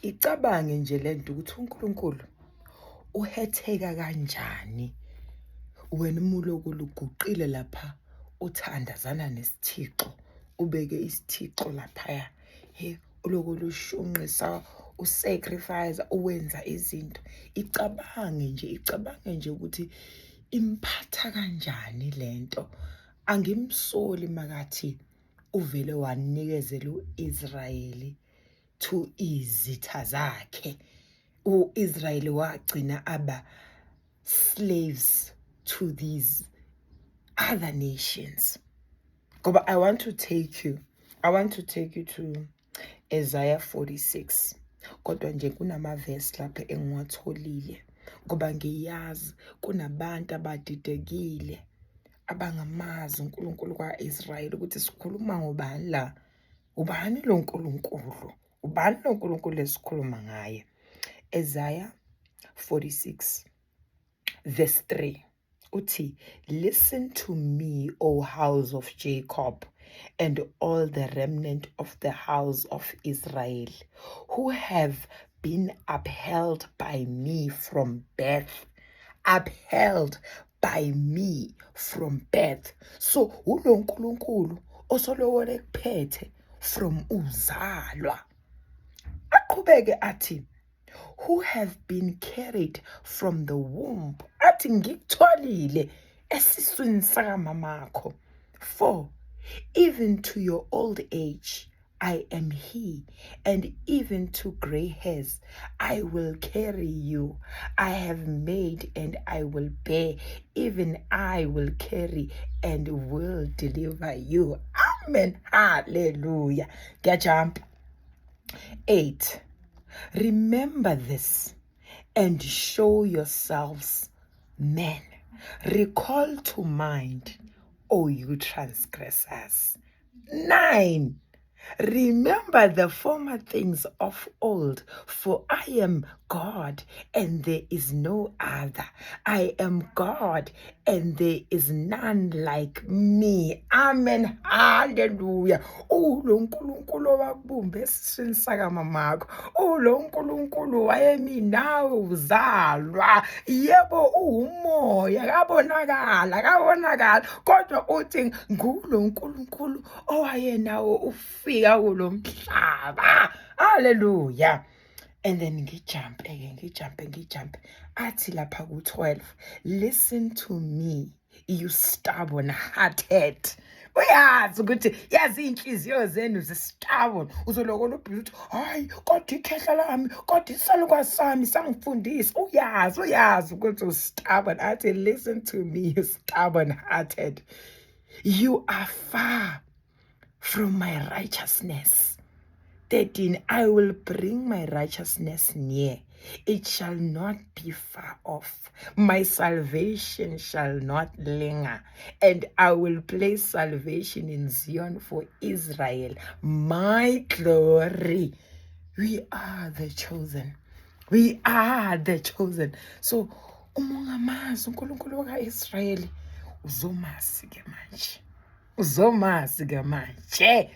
Icabange nje lento ukuthi uNkulunkulu uhetheka kanjani wena umuloku luguqile lapha uthandazana nesithixo, ubeke isithixo laphaya. Uloku lushunqisa, usacrifice, uwenza izinto. Icabange nje ukuthi imphatha kanjani lento. Angimsoli makathi uvele wanikezela uIsrayeli to izitha zakhe. uIsrayeli wagcina aba slaves to these other nations. Ngoba I want to take you to Isaiah 46. Kodwa nje kunamavesi lapha engiwatholile ngoba ngiyazi kunabantu abadidekile abangamazi uNkulunkulu kaIsrayeli ukuthi sikhuluma ngobani la. Ubani lo nkulunkulu? Ubani lo nkulunkulu esikhuluma ngaye? Isaiah 46 verse 3 uthi, listen to me, O house of Jacob, and all the remnant of the house of Israel, who have been upheld by me from birth. Upheld by me from birth. So ulo nkulunkulu osolowole kuphethe from uzalwa. Aqhubeke athi, who have been carried from the womb. Athi ngikuthwalile esiswini sakamamakho. 4, even to your old age I am he, and even to gray hairs I will carry you. I have made and I will bear, even I will carry and will deliver you. Amen. Hallelujah. Jump. 8. Remember this and show yourselves men. Recall to mind, O you transgressors. 9. Remember the former things of old, for I am God and there is no other. I am God and there is none like me. Amen. Hallelujah. Lo nkulunkulu wakubumba esiswini sakamamakho. Lo nkulunkulu wayemi nawe uzalwa. Yebo umoya kabonakala. Kodwa uthi ngulo nkulunkulu owayenawo ufika kulo mhlaba. Hallelujah. And then ngijump. Athi lapha ku-12, listen to me, you stubborn hearted. Uyazi ukuthi yazi inhliziyo zenu zistubborn. Uzolokola ubhiza ukuthi hayi kodwa ikhehla lami, kodwa isalukwa sami sangifundisa. Uyazi ukuthi ustubborn. Athi listen to me, you stubborn hearted. You are far from my righteousness. 13, I will bring my righteousness near. It shall not be far off. My salvation shall not linger. And I will place salvation in Zion for Israel, my glory. We are the chosen. So, umongamazi uNkulunkulu kaIsrayeli uzomazi ke manje.